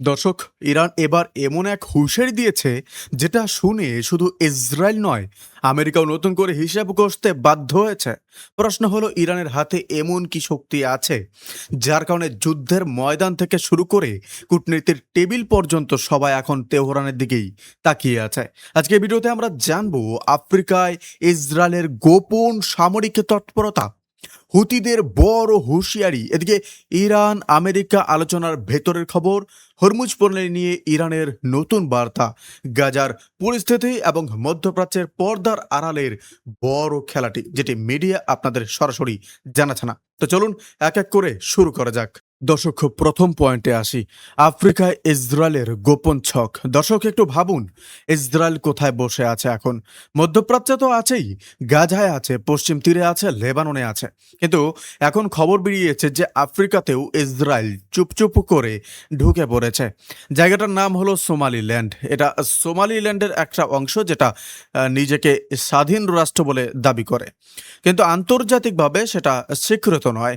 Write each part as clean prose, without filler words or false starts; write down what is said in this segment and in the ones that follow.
দর্শক, ইরান এবার এমন এক হুঁশিয়ারি দিয়েছে যেটা শুনে শুধু ইসরায়েল নয়, আমেরিকাও নতুন করে হিসাব কষতে বাধ্য হয়েছে। প্রশ্ন হলো, ইরানের হাতে এমন কি শক্তি আছে যার কারণে যুদ্ধের ময়দান থেকে শুরু করে কূটনীতির টেবিল পর্যন্ত সবাই এখন তেহরানের দিকেই তাকিয়ে আছে। আজকে ভিডিওতে আমরা জানবো আফ্রিকায় ইসরায়েলের গোপন সামরিক তৎপরতা, হুতিদের বড় হুঁশিয়ারি, এদিকে ইরান আমেরিকা আলোচনার ভেতরের খবর, হরমুজ প্রণালী নিয়ে ইরানের নতুন বার্তা, গাজার পরিস্থিতি এবং মধ্যপ্রাচ্যের পর্দার আড়ালের বড় খেলাটি যেটি মিডিয়া আপনাদের সরাসরি জানাচ্ছে না। তো চলুন এক এক করে শুরু করা যাক। দর্শক, প্রথম পয়েন্টে আসি, আফ্রিকায় ইসরায়েলের গোপন ছক। দর্শক, একটু ভাবুন, ইসরায়েল কোথায় বসে আছে এখন? মধ্যপ্রাচ্যে তো আছেই, গাজায় আছে, পশ্চিম তীরে আছে, লেবাননে আছে, কিন্তু এখন খবর বেরিয়েছে যে আফ্রিকাতেও ইসরায়েল চুপচুপ করে ঢুকে পড়েছে। জায়গাটার নাম হলো সোমালিল্যান্ড। এটা সোমালিল্যান্ডের একটা অংশ যেটা নিজেকে স্বাধীন রাষ্ট্র বলে দাবি করে, কিন্তু আন্তর্জাতিকভাবে সেটা স্বীকৃত নয়।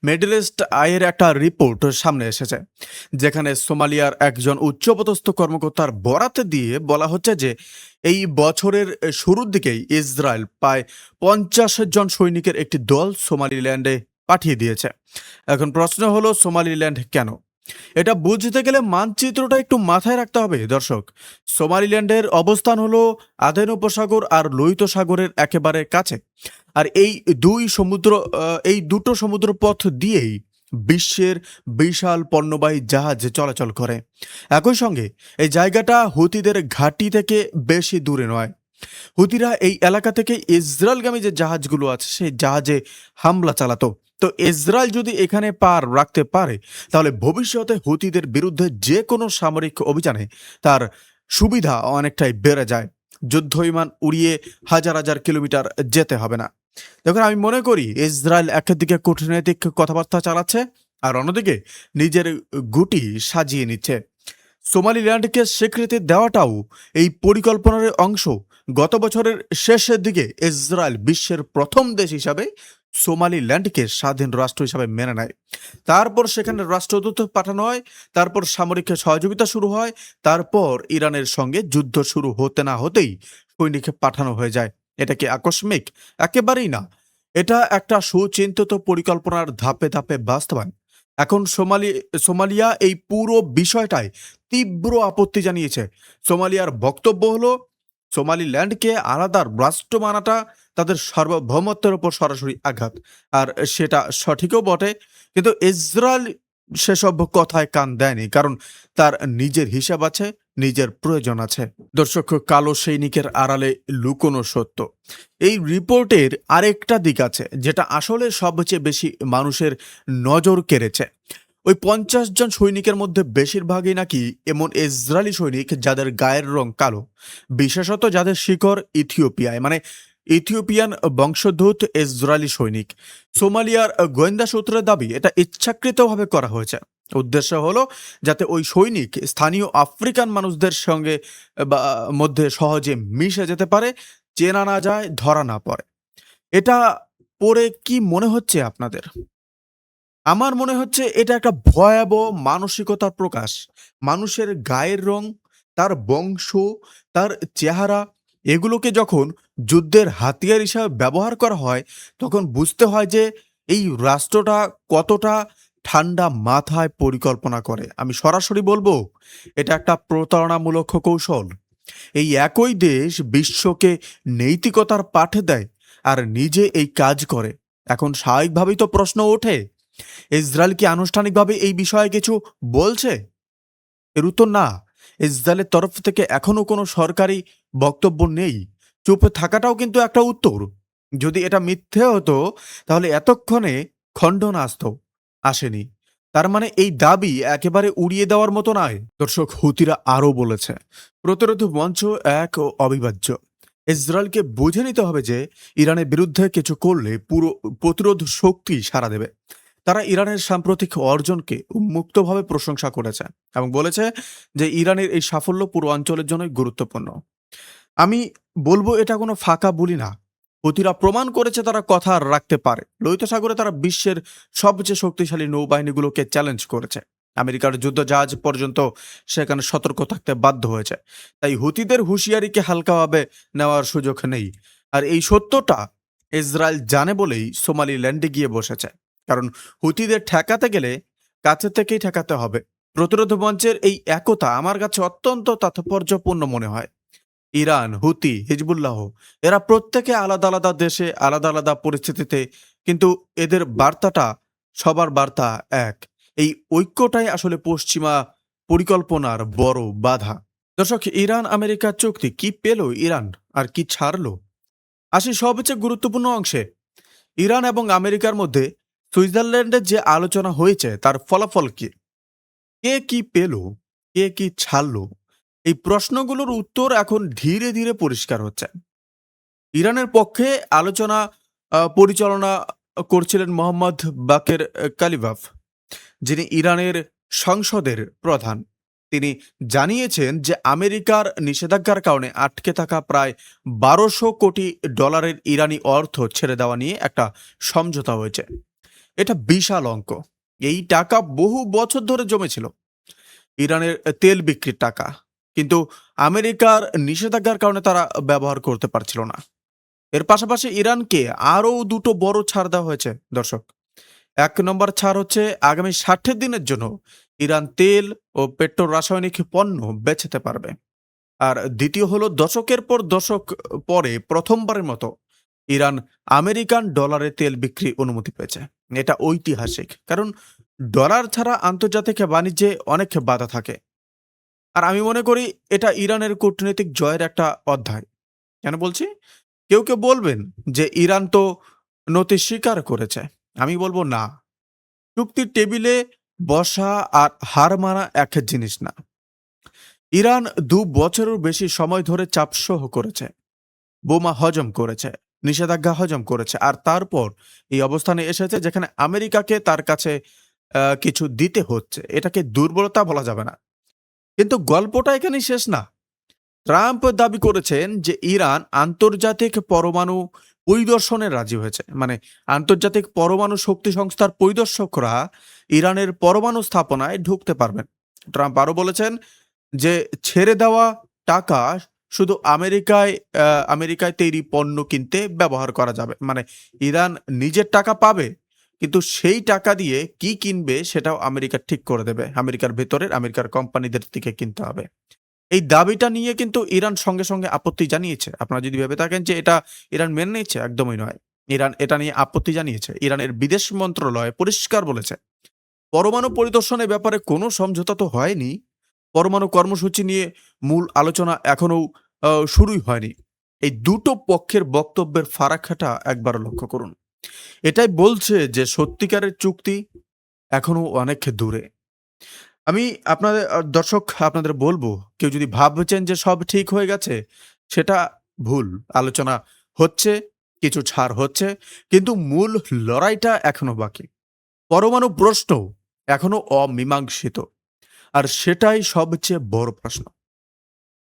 মিডল ইস্ট আইয়ের একটা রিপোর্ট সামনে এসেছে, যেখানে সোমালিয়ার একজন উচ্চপদস্থ কর্মকর্তার বরাতে দিয়ে বলা হচ্ছে যে এই বছরের শুরুর দিকেই ইসরায়েল প্রায় 50 জন সৈনিকের একটি দল সোমালিল্যান্ডে পাঠিয়ে দিয়েছে। এখন প্রশ্ন হলো, সোমালিল্যান্ড কেন? এটা বুঝতে গেলে মানচিত্রটা একটু মাথায় রাখতে হবে দর্শক। সোমালিল্যান্ডের অবস্থান হলো আদেন উপসাগর আর লোহিত সাগরের একেবারে কাছে, আর এই দুটো সমুদ্র পথ দিয়েই বিশ্বের বিশাল পণ্যবাহী জাহাজ চলাচল করে। একই সঙ্গে এই জায়গাটা হুতিদের ঘাঁটি থেকে বেশি দূরে নয়। হুতিরা এই এলাকা থেকে ইসরায়েলগামী যে জাহাজগুলো আছে সেই জাহাজে হামলা চালাতো। তো ইসরায়েল যদি এখানে পার রাখতে পারে, তাহলে ভবিষ্যতে হুতিদের বিরুদ্ধে যে কোনো সামরিক অভিযানে তার সুবিধা অনেকটাই বেড়ে যায়। যুদ্ধ বিমান উড়িয়ে হাজার হাজার কিলোমিটার যেতে হবে না। দেখুন, আমি মনে করি ইসরায়েল একদিকে কূটনৈতিক কথাবার্তা চালাচ্ছে, আর অন্যদিকে নিজের গুটি সাজিয়ে নিচ্ছে। সোমালিল্যান্ডকে স্বীকৃতি দেওয়াটাও এই পরিকল্পনার অংশ। গত বছরের শেষের দিকে ইসরায়েল বিশ্বের প্রথম দেশ হিসাবে সোমালিল্যান্ডকে স্বাধীন রাষ্ট্র হিসাবে মেনে নেয়। তারপর সেখানে রাষ্ট্রদূত পাঠানো হয়, তারপর সামরিক সহযোগিতা শুরু হয়, তারপর ইরানের সঙ্গে যুদ্ধ শুরু হতে না হতেই সৈনিক পাঠানো হয়ে যায়। এটা কি আকস্মিক? একেবারেই না। এটা একটা সুচিন্তিত পরিকল্পনার ধাপে ধাপে বাস্তবায়ন। এখন সোমালিয়া এই পুরো বিষয়টায় তীব্র আপত্তি জানিয়েছে। সোমালিয়ার বক্তব্য হলো, সোমালিল্যান্ডকে আলাদা রাষ্ট্র মানাটা তাদের সার্বভৌমত্বের উপর সরাসরি আঘাত। আর সেটা সঠিকও বটে, কিন্তু ইসরায়েল সেসব কথায় কান দেয়নি, কারণ তার নিজের হিসাব আছে, নিজের প্রয়োজন আছে। দর্শক, কালো সৈনিকের আড়ালে লুকোনো সত্য, এই রিপোর্টের আরেকটা দিক আছে যেটা আসলে সবচেয়ে বেশি মানুষের নজর কেড়েছে। ওই 50 জন সৈনিকের মধ্যে বেশিরভাগই নাকি এমন ইসরায়েলি সৈনিক যাদের গায়ের রং কালো, বিশেষত যাদের শিকড় ইথিওপিয়ায়, মানে ইথিওপিয়ান বংশোদ্ভূত ইসরায়েলি সৈনিক। সোমালিয়ার গোয়েন্দা সূত্রের দাবি এটা ইচ্ছাকৃতভাবে করা হয়েছে। উদ্দেশ্য হলো যাতে ওই সৈনিক স্থানীয় আফ্রিকান মানুষদের সঙ্গে বা মধ্যে সহজে মিশে যেতে পারে, চেনা না যায়, ধরা না পড়ে। এটা পড়ে কি মনে হচ্ছে আপনাদের? আমার মনে হচ্ছে এটা একটা ভয়াবহ মানসিকতার প্রকাশ। মানুষের গায়ের রং, তার বংশ, তার চেহারা, এগুলোকে যখন যুদ্ধের হাতিয়ার হিসাবে ব্যবহার করা হয়, তখন বুঝতে হয় যে এই রাষ্ট্রটা কতটা ঠান্ডা মাথায় পরিকল্পনা করে। আমি সরাসরি বলবো, এটা একটা প্রতারণামূলক কৌশল। এই একই দেশ বিশ্বকে নৈতিকতার পাঠ দেয় আর নিজে এই কাজ করে। এখন স্বাভাবিকভাবেই তো প্রশ্ন ওঠে, ইসরায়েল কি আনুষ্ঠানিকভাবে এই বিষয়ে কিছু বলছে? এর উত্তর না। ইসরায়েলের তরফ থেকে এখনো কোনো সরকারি বক্তব্য নেই। চুপ থাকাটাও কিন্তু একটা উত্তর। যদি এটা মিথ্যে হতো, তাহলে এতক্ষণে খণ্ডন আসেনি। তার মানে এই দাবি একেবারে উড়িয়ে দেওয়ার মতো নয়। দর্শক, হুতিরা আরও বলেছে, প্রতিরোধ মঞ্চ এক ও অবিভাজ্য। ইসরায়েলকে বুঝে নিতে হবে যে ইরানের বিরুদ্ধে কিছু করলে পুরো প্রতিরোধ শক্তি সাড়া দেবে। তারা ইরানের সাম্প্রতিক অর্জনকে মুক্তভাবে প্রশংসা করেছে এবং বলেছে যে ইরানের এই সাফল্য পুরো অঞ্চলের জন্যই গুরুত্বপূর্ণ। আমি বলবো এটা কোনো ফাঁকা বলি না। হুতিরা প্রমাণ করেছে তারা কথা রাখতে পারে। লোহিত সাগরে তারা বিশ্বের সবচেয়ে শক্তিশালী নৌবাহিনীগুলোকে চ্যালেঞ্জ করেছে। আমেরিকার যুদ্ধজাহাজ পর্যন্ত সেখানে সতর্ক থাকতে বাধ্য হয়েছে। তাই হুতিদের হুঁশিয়ারিকে হালকাভাবে নেওয়ার সুযোগ নেই। আর এই সত্যটা ইসরায়েল জানে বলেই সোমালিল্যান্ডে গিয়ে বসেছে। কারণ হুতিদের ঠেকাতে গেলে কাছে থেকেই ঠেকাতে হবে। প্রতিরোধ মঞ্চের এই একতা আমার কাছে অত্যন্ত তাৎপর্যপূর্ণ মনে হয়। ইরান, হুতি, হিজবুল্লাহ এরা প্রত্যেকে আলাদা আলাদা দেশে আলাদা আলাদা পরিস্থিতিতে, কিন্তু এদের বার্তাটা সবার বার্তা এক। এই ঐক্যটাই আসলে পশ্চিমা পরিকল্পনার বড় বাধা। দর্শক, ইরান আমেরিকা চুক্তি কি পেল ইরান আর কি ছাড়লো? আসি সবচেয়ে গুরুত্বপূর্ণ অংশে। ইরান এবং আমেরিকার মধ্যে সুইজারল্যান্ডের যে আলোচনা হয়েছে তার ফলাফল কি? কে কি পেল, কে কি ছাড়লো? এই প্রশ্নগুলোর উত্তর এখন ধীরে ধীরে পরিষ্কার হচ্ছে। ইরানের পক্ষে আলোচনা পরিচালনা করছিলেন মোহাম্মদ বাকের কালিবাফ, যিনি ইরানের সংসদের প্রধান। তিনি জানিয়েছেন যে আমেরিকার নিষেধাজ্ঞার কারণে আটকে থাকা প্রায় 1200 কোটি ডলারের ইরানি অর্থ ছেড়ে দেওয়া নিয়ে একটা সমঝোতা হয়েছে। এটা বিশাল অঙ্ক। এই টাকা বহু বছর ধরে জমেছিল, ইরানের তেল বিক্রির টাকা। কিন্তু আমেরিকার নিষেধাজ্ঞার কারণে তারা ব্যবহার করতে পারছিল না। এর পাশাপাশি ইরানকে আরও দুটো বড় ছাড় দেওয়া হয়েছে দর্শক। 1 নম্বর ছাড় হচ্ছে আগামী 60 দিনের জন্য ইরান তেল ও পেট্রো রাসায়নিক পণ্য বেচতে পারবে। আর দ্বিতীয় হলো দশকের পর দশক পরে প্রথমবারের মতো ইরান আমেরিকান ডলারে তেল বিক্রি অনুমতি পেয়েছে। এটা ঐতিহাসিক, কারণ ডলার ছাড়া আন্তর্জাতিক বাণিজ্যে অনেক বাধা থাকে। আর আমি মনে করি এটা ইরানের কূটনৈতিক জয়ের একটা অধ্যায়। কেন বলছি? কেউ কেউ বলবেন যে ইরান তো নতি স্বীকার করেছে। আমি বলবো না, চুক্তির টেবিলে বসা আর হার মানা এক জিনিস না। ইরান 2 বছরের বেশি সময় ধরে চাপ সহ করেছে, বোমা হজম করেছে, নিষেধাজ্ঞা হজম করেছে, আর তারপর এই অবস্থানে এসেছে যেখানে আমেরিকাকে তার কাছে কিছু দিতে হচ্ছে। এটাকে দুর্বলতা বলা যাবে না। কিন্তু গল্পটা এখানেই শেষ না। ট্রাম্প দাবি করেছেন যে ইরান আন্তর্জাতিক পরমাণু পরিদর্শনে রাজি হয়েছে। মানে আন্তর্জাতিক পরমাণু শক্তি সংস্থার পরিদর্শকরা ইরানের পরমাণু স্থাপনায় ঢুকতে পারবেন। ট্রাম্প আরও বলেছেন যে ছেড়ে দেওয়া টাকা শুধু আমেরিকায় তৈরি পণ্য কিনতে ব্যবহার করা যাবে। মানে ইরান নিজের টাকা পাবে, কিন্তু সেই টাকা দিয়ে কি কিনবে সেটাও আমেরিকা ঠিক করে দেবে। আমেরিকার ভেতরের আমেরিকার কোম্পানিদের থেকে কিনতে হবে। এই দাবিটা নিয়ে কিন্তু ইরান সঙ্গে সঙ্গে আপত্তি জানিয়েছে। আপনারা যদি ভেবে থাকেন যে এটা ইরান মেনে নিচ্ছে, একদমই নয়। ইরান এটা নিয়ে আপত্তি জানিয়েছে। ইরানের বিদেশ মন্ত্রণালয় পরিষ্কার বলেছে, পরমাণু পরিদর্শনের ব্যাপারে কোনো সমঝোতা তো হয়নি। পরমাণু কর্মসূচি নিয়ে মূল আলোচনা এখনো শুরুই হয়নি। এই দুটো পক্ষের বক্তব্যের ফারাকটা একবার লক্ষ্য করুন। এটাই বলছে যে সত্যিকারের চুক্তি এখনো অনেক দূরে। আমি আপনাদের দর্শক আপনাদের বলবো, কেউ যদি ভাবছেন যে সব ঠিক হয়ে গেছে, সেটা ভুল। আলোচনা হচ্ছে, কিছু ছাড় হচ্ছে, কিন্তু মূল লড়াইটা এখনো বাকি। পরমাণু প্রশ্ন এখনো অমীমাংসিত, আর সেটাই সবচেয়ে বড় প্রশ্ন।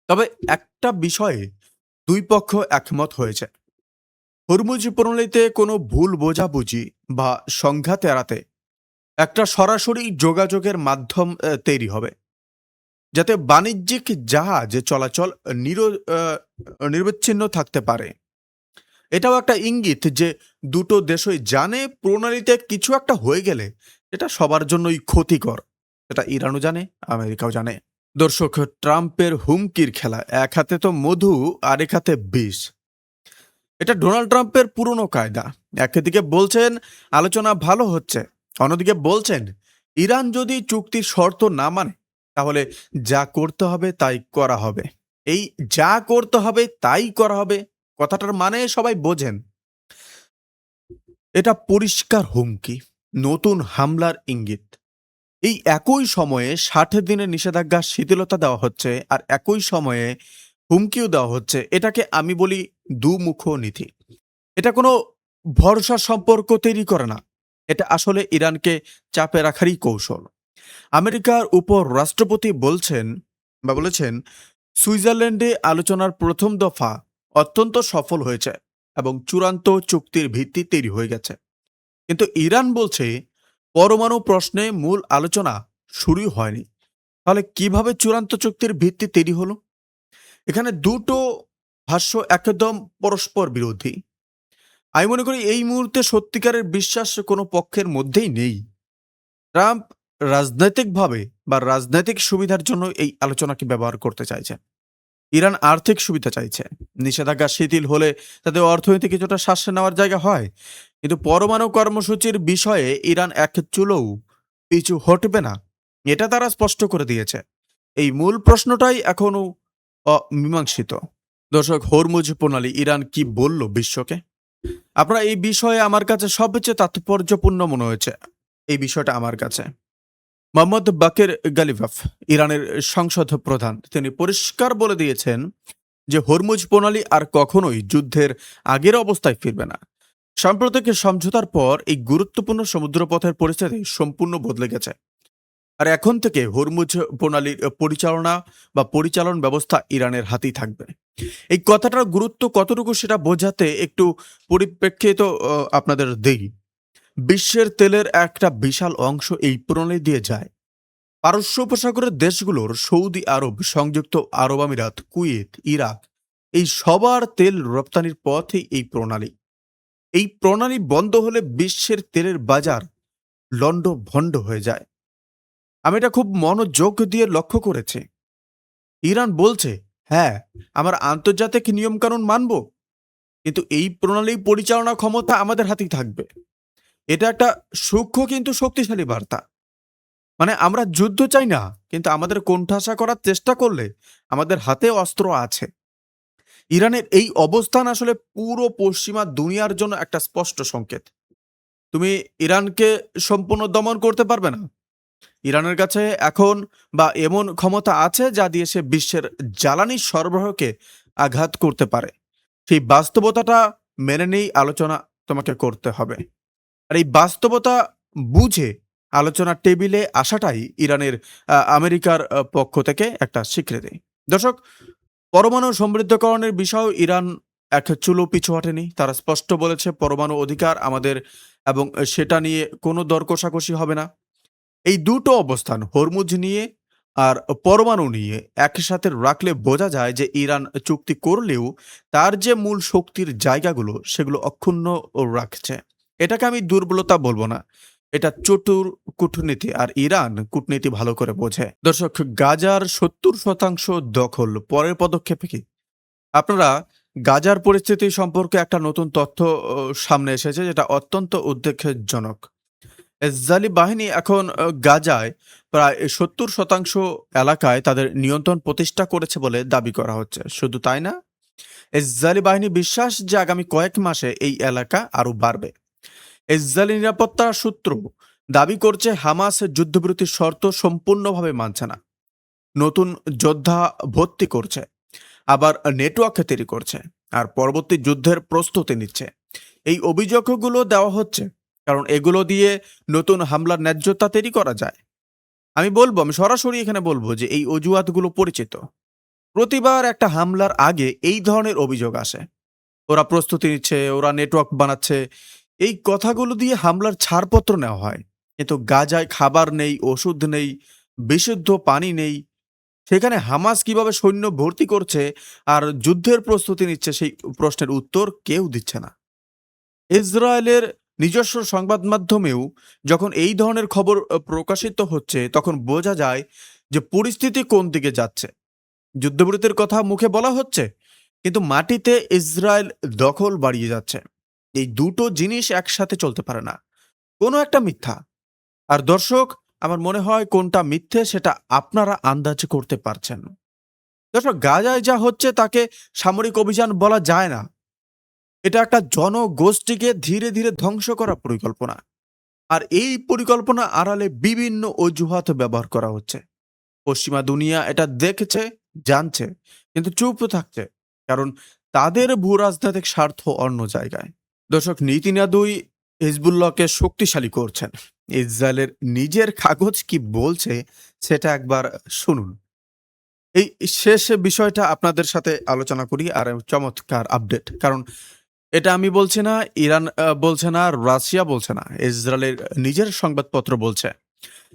তবে একটা বিষয়ে দুই পক্ষ একমত হয়েছে, হরমুজ প্রণালীতে কোনো ভুল বোঝাবুঝি বা সংঘাত এড়াতে একটা সরাসরি যোগাযোগের মাধ্যম তৈরি হবে, যাতে বাণিজ্যিক জাহাজ চলাচল নিরবিচ্ছিন্ন থাকতে পারে। এটাও একটা ইঙ্গিত যে দুটো দেশই জানে প্রণালীতে কিছু একটা হয়ে গেলে এটা সবার জন্যই ক্ষতিকর। এটা ইরানও জানে, আমেরিকাও জানে। দর্শক, ট্রাম্পের হুমকির খেলা, এক হাতে তো মধু আরেক হাতে বিষ। এটা ডোনাল্ড ট্রাম্পের পুরনো কায়দা। একদিকে বলছেন আলোচনা ভালো হচ্ছে, অন্যদিকে বলছেন ইরান যদি চুক্তির শর্ত না মানে তাহলে যা করতে হবে তাই করা হবে। এই যা করতে হবে তাই করা হবে কথাটার মানে সবাই বোঝেন। এটা পরিষ্কার হুমকি, নতুন হামলার ইঙ্গিত। এই একই সময়ে 60 দিনের নিষেধাজ্ঞা শিথিলতা দেওয়া হচ্ছে, আর একই সময়ে হুমকিও দেওয়া হচ্ছে। এটাকে আমি বলি দুমুখ নীতি। এটা কোনো ভরসা সম্পর্ক তৈরি করে না, এটা আসলে ইরানকে চাপে রাখারই কৌশল। আমেরিকার উপর রাষ্ট্রপতি বলেছেন সুইজারল্যান্ডে আলোচনার প্রথম দফা অত্যন্ত সফল হয়েছে এবং চূড়ান্ত চুক্তির ভিত্তি তৈরি হয়ে গেছে। কিন্তু ইরান বলছে পরমাণু প্রশ্নে মূল আলোচনা শুরুই হয়নি। তাহলে কিভাবে চূড়ান্ত চুক্তির ভিত্তি তৈরি হলো? এখানে দুটো ভাষ্য একদম পরস্পর বিরোধী। আমি মনে করি এই মুহূর্তে সত্যিকারের বিশ্বাস কোনো পক্ষের মধ্যেই নেই। ট্রাম্প রাজনৈতিকভাবে বা রাজনৈতিক সুবিধার জন্য এই আলোচনাকে ব্যবহার করতে চাইছে। ইরান আর্থিক সুবিধা চাইছে। নিষেধাজ্ঞা শিথিল হলে তাদের অর্থনৈতিক কিছুটা শ্বাস নেওয়ার জায়গা হয়। কিন্তু পরমাণু কর্মসূচির বিষয়ে ইরান এক চুলোও পিছু হটবে না, এটা তারা স্পষ্ট করে দিয়েছে। এই মূল প্রশ্নটাই এখনো অমীমাংসিত। দর্শক, হরমুজ প্রণালী ইরান কি বলল বিশ্বকে? আপনারা এই বিষয়ে আমার কাছে সবচেয়ে তাৎপর্যপূর্ণ মনে হয়েছে এই বিষয়টা আমার কাছে। মোহাম্মদ বাকের গালিভাফ, ইরানের সংসদ প্রধান, তিনি পরিষ্কার বলে দিয়েছেন যে হরমুজ প্রণালী আর কখনোই যুদ্ধের আগের অবস্থায় ফিরবে না। সাম্প্রতিক সমঝোতার পর এই গুরুত্বপূর্ণ সমুদ্রপথের পরিস্থিতি সম্পূর্ণ বদলে গেছে। আর এখন থেকে হরমুজ প্রণালীর পরিচালনা বা পরিচালন ব্যবস্থা ইরানের হাতেই থাকবে। এই কথাটার গুরুত্ব কতটুকু সেটা বোঝাতে একটু পরিপ্রেক্ষিত আপনাদের দেই। বিশ্বের তেলের একটা বিশাল অংশ এই প্রণালী দিয়ে যায়। পারস্য উপসাগরের দেশগুলোর সৌদি আরব, সংযুক্ত আরব আমিরাত, কুয়েত, ইরাক, এই সবার তেল রপ্তানির পথই এই প্রণালী। এই প্রণালী বন্ধ হলে বিশ্বের তেলের বাজার লণ্ডভণ্ড হয়ে যায়। আমি এটা খুব মনোযোগ দিয়ে লক্ষ্য করেছি। ইরান বলছে, হ্যাঁ, আমার আন্তর্জাতিক নিয়মকানুন মানব, কিন্তু এই প্রণালী পরিচালনা ক্ষমতা আমাদের হাতেই থাকবে। এটা একটা সূক্ষ্ম কিন্তু শক্তিশালী বার্তা। মানে আমরা যুদ্ধ চাই না, কিন্তু আমাদের কোণঠাসা করার চেষ্টা করলে আমাদের হাতে অস্ত্র আছে। ইরানের এই অবস্থান আসলে পুরো পশ্চিমা দুনিয়ার জন্য একটা স্পষ্ট সংকেত। তুমি ইরানকে সম্পূর্ণ দমন করতে পারবে না। ইরানের কাছে এখন বা এমন ক্ষমতা আছে যা দিয়ে সে বিশ্বের জ্বালানি সরবরাহকে আঘাত করতে পারে। সেই বাস্তবতাটা মেনে নিয়েই আলোচনা তোমাকে করতে হবে। আর এই বাস্তবতা বুঝে আলোচনার টেবিলে আসাটাই ইরানের আমেরিকার পক্ষ থেকে একটা স্বীকৃতি। দর্শক, পরমাণু সমৃদ্ধকরণের বিষয়েও ইরান এক চুলো পিছু হটেনি। তারা স্পষ্ট বলেছে পরমাণু অধিকার আমাদের, এবং সেটা নিয়ে কোনো দর কষাকষি হবে না। এই দুটো অবস্থান, হরমুজ নিয়ে আর পরমাণু নিয়ে একসাথে রাখলে বোঝা যায় যে ইরান চুক্তি করলেও তার যে মূল শক্তির জায়গাগুলো সেগুলো অক্ষুণ্ণ রাখছে। এটাকে আমি দুর্বলতা বলবো না, এটা চতুর কূটনীতি, আর ইরান কূটনীতি ভালো করে বোঝে। দর্শক, গাজার ৭০% দখল, পরের পদক্ষেপে কি? আপনারা গাজার পরিস্থিতি সম্পর্কে একটা নতুন তথ্য সামনে এসেছে, যেটা অত্যন্ত উদ্বেগজনক। ইসরায়েলি বাহিনী এখন গাজায় প্রায় ৭০% এলাকায় তাদের নিয়ন্ত্রণ প্রতিষ্ঠা করেছে বলে দাবি করা হচ্ছে। শুধু তাই না, ইসরায়েলি বাহিনী বিশ্বাস যে আগামী কয়েক মাসে এই এলাকা আরও বাড়বে। ইসরায়েলি নিরাপত্তা সূত্র দাবি করছে হামাস যুদ্ধবিরতির শর্ত সম্পূর্ণভাবে মানছে না, নতুন যোদ্ধা ভর্তি করছে, আবার নেটওয়ার্ক তৈরি করছে, আর পরবর্তী যুদ্ধের প্রস্তুতি নিচ্ছে। এই অভিযোগগুলো দেওয়া হচ্ছে কারণ এগুলো দিয়ে নতুন হামলার ন্যায্যতা তৈরি করা যায়। আমি সরাসরি এখানে বলবো যে এই অজুহাতগুলো পরিচিত। প্রতিবার একটা হামলার আগে এই ধরনের অভিযোগ আসে, ওরা প্রস্তুতি নিচ্ছে, ওরা নেটওয়ার্ক বানাচ্ছে, এই কথাগুলো দিয়ে হামলার ছাড়পত্র নেওয়া হয়। কিন্তু গাজায় খাবার নেই, ওষুধ নেই, বিশুদ্ধ পানি নেই। সেখানে হামাস কিভাবে সৈন্য ভর্তি করছে আর যুদ্ধের প্রস্তুতি নিচ্ছে, সেই প্রশ্নের উত্তর কেউ দিচ্ছে না। ইসরায়েলের নিজস্ব সংবাদ মাধ্যমেও যখন এই ধরনের খবর প্রকাশিত হচ্ছে, তখন বোঝা যায় যে পরিস্থিতি কোন দিকে যাচ্ছে। যুদ্ধবিরতির কথা মুখে বলা হচ্ছে, কিন্তু মাটিতে ইসরায়েল দখল বাড়িয়ে যাচ্ছে। এই দুটো জিনিস একসাথে চলতে পারে না, কোনো একটা মিথ্যা। আর দর্শক, আমার মনে হয় কোনটা মিথ্যে সেটা আপনারা আন্দাজ করতে পারছেন। দর্শক, গাজায় যা হচ্ছে তাকে সামরিক অভিযান বলা যায় না। এটা একটা জনগোষ্ঠীকে ধীরে ধীরে ধ্বংস করা পরিকল্পনা। আর এই পরিকল্পনা আড়ালে বিভিন্ন অজুহাত ব্যবহার করা হচ্ছে। পশ্চিমা দুনিয়া এটা দেখছে, জানছে, কিন্তু চুপ থাকছে, কারণ তাদের ভূ রাজনৈতিক স্বার্থ অন্য জায়গায়। দর্শক, নীতিনাদুই হিজবুল্লাহকে শক্তিশালী করছেন। ইসরায়েলের নিজের কাগজ কি বলছে সেটা একবার শুনুন। এই শেষ বিষয়টা আপনাদের সাথে আলোচনা করি, আর চমৎকার আপডেট, কারণ এটা আমি বলছি না, ইরান বলছে না, রাশিয়া বলছে না, ইসরায়েলের নিজের সংবাদপত্র বলছে।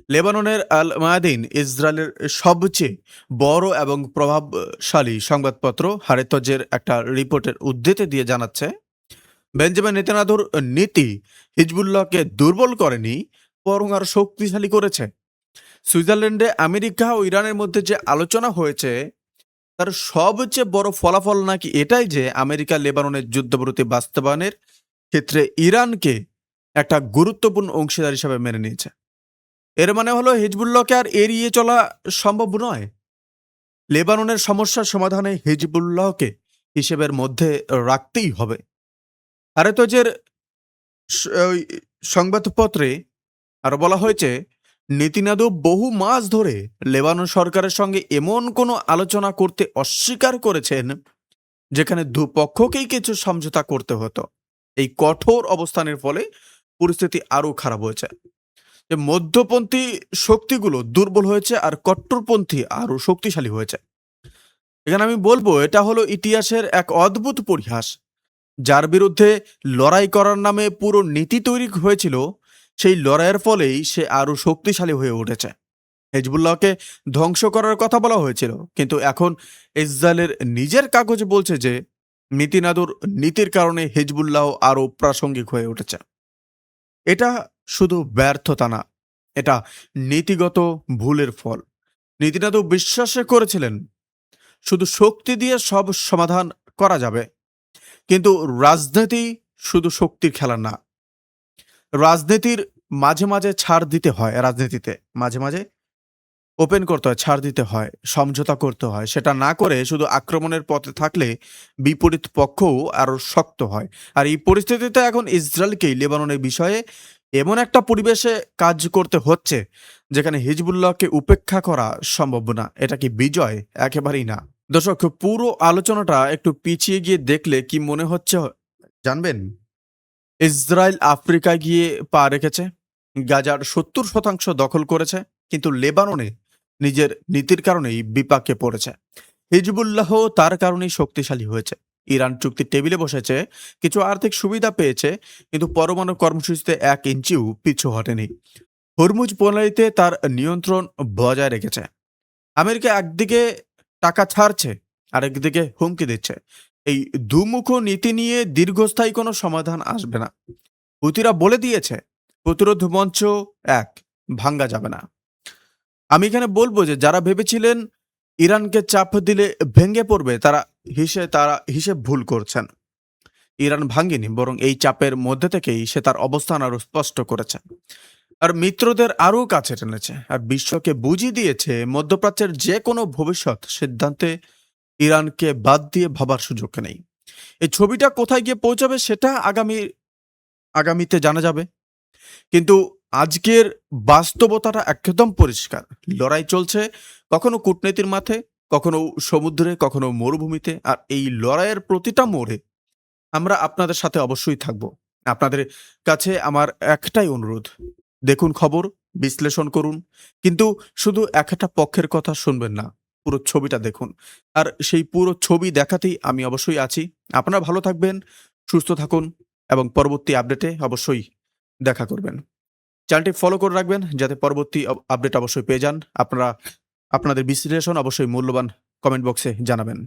লেবাননের আল মায়াদিন ইসরায়েলের সবচেয়ে বড় এবং প্রভাবশালী সংবাদপত্র হারেতজের একটা রিপোর্টের উদ্ধৃতি দিয়ে জানাচ্ছে, বেঞ্জামিন নেতানিয়াহুর নীতি হিজবুল্লাহকে দুর্বল করেনি, বরং আরো শক্তিশালী করেছে। সুইজারল্যান্ডে আমেরিকা ও ইরানের মধ্যে যে আলোচনা হয়েছে তার সবচেয়ে বড় ফলাফল নাকি এটাই যে আমেরিকা লেবাননের যুদ্ধবিরতি বাস্তবায়নের ক্ষেত্রে ইরানকে একটা গুরুত্বপূর্ণ অংশীদার হিসাবে মেনে নিয়েছে। এর মানে হলো হিজবুল্লাহকে আর এড়িয়ে চলা সম্ভব নয়। লেবাননের সমস্যার সমাধানে হিজবুল্লাহকে হিসেবের মধ্যে রাখতেই হবে। আরেতজের ওই সংবাদপত্রে আরো বলা হয়েছে, নেতানিয়াহু বহু মাস ধরে লেবানন সরকারের সঙ্গে এমন কোনো আলোচনা করতে অস্বীকার করেছেন যেখানে দুপক্ষকেই কিছু সমঝোতা করতে হতো। এই কঠোর অবস্থানের ফলে পরিস্থিতি আরো খারাপ হয়েছে। যে মধ্যপন্থী শক্তিগুলো দুর্বল হয়েছে আর কট্টরপন্থী আরো শক্তিশালী হয়েছে। এখানে আমি বলবো এটা হলো ইতিহাসের এক অদ্ভুত পরিহাস। যার বিরুদ্ধে লড়াই করার নামে পুরো নীতি তৈরি হয়েছিল, সেই লড়াইয়ের ফলেই সে আরো শক্তিশালী হয়ে উঠেছে। হিজবুল্লাহকে ধ্বংস করার কথা বলা হয়েছিল, কিন্তু এখন ইসরায়েলের নিজের কাগজ বলছে যে নেতানিয়াহুর নীতির কারণে হিজবুল্লাহ আরো প্রাসঙ্গিক হয়ে উঠেছে। এটা শুধু ব্যর্থতা না, এটা নীতিগত ভুলের ফল। নেতানিয়াহু বিশ্বাস করেছিলেন শুধু শক্তি দিয়ে সব সমাধান করা যাবে, কিন্তু রাজনীতি শুধু শক্তির খেলা না। রাজনীতির মাঝে মাঝে ছাড় দিতে হয়, রাজনীতিতে মাঝে মাঝে ওপেন করতে হয়, ছাড় দিতে হয়, সমঝোতা করতে হয়। সেটা না করে শুধু আক্রমণের পথে থাকলে বিপরীত পক্ষও আরো শক্ত হয়। আর এই পরিস্থিতিতে এখন ইসরায়েলকেই লেবাননের বিষয়ে এমন একটা পরিবেশে কাজ করতে হচ্ছে যেখানে হিজবুল্লাহকে উপেক্ষা করা সম্ভব না। এটা কি বিজয়? একেবারেই না। দর্শক, পুরো আলোচনাটা একটু পিছিয়ে গিয়ে দেখলে কি মনে হচ্ছে জানবেন? ইসরায়েল আফ্রিকায় গিয়ে পা রেখেছে, গাজার ৭০% দখল করেছে, কিন্তু লেবাননে নিজের নীতির কারণেই বিপাকে পড়েছে। হিজবুল্লাহ তার কারণেই শক্তিশালী হয়েছে। ইরান চুক্তির টেবিলে বসেছে, কিছু আর্থিক সুবিধা পেয়েছে, কিন্তু পরমাণু কর্মসূচিতে ১ ইঞ্চিও পিছু হটেনি। হরমুজ প্রণালীতে তার নিয়ন্ত্রণ বজায় রেখেছে। আমেরিকা একদিকে টাকা ছাড়ছে, আরেকদিকে হুমকি দিচ্ছে। এই দুমুখ নীতি নিয়ে দীর্ঘস্থায়ী কোনো সমাধান আসবে না। হুতিরা বলে দিয়েছে প্রতিরোধ মঞ্চ এক ভাঙ্গা যাবে না। আমি এখানে বলবো যে যারা ভেবেছিলেন ইরানকে চাপ দিলে ভেঙে পড়বে, তারা হিসেব ভুল করছেন। ইরান ভাঙ্গেনি, বরং এই চাপের মধ্যে থেকেই সে তার অবস্থান আরো স্পষ্ট করেছে আর মিত্রদের আরও কাছে টেনেছে আর বিশ্বকে বুঝিয়ে দিয়েছে মধ্যপ্রাচ্যের যে কোনো ভবিষ্যৎ সিদ্ধান্তে ইরানকে বাদ দিয়ে ভাবার সুযোগ নেই। এই ছবিটা কোথায় গিয়ে পৌঁছাবে সেটা আগামীতে জানা যাবে, কিন্তু আজকের বাস্তবতাটা একদম পরিষ্কার। লড়াই চলছে, কখনো কূটনীতির মাঠে, কখনো সমুদ্রে, কখনো মরুভূমিতে। আর এই লড়াইয়ের প্রতিটা মোড়ে আমরা আপনাদের সাথে অবশ্যই থাকব। আপনাদের কাছে আমার একটাই অনুরোধ, দেখুন খবর, বিশ্লেষণ করুন, কিন্তু শুধু একটা পক্ষের কথা শুনবেন না, পুরো ছবিটা দেখুন। আর সেই পুরো ছবি দেখাতেই আমি অবশ্যই আছি। আপনারা ভালো থাকবেন, সুস্থ থাকুন এবং পরবর্তী আপডেটে অবশ্যই দেখা করবেন। চ্যানেলটি ফলো করে রাখবেন যাতে পরবর্তী আপডেট অবশ্যই পেয়ে যান। আপনারা আপনাদের বিশ্লেষণ অবশ্যই মূল্যবান কমেন্ট বক্সে জানাবেন।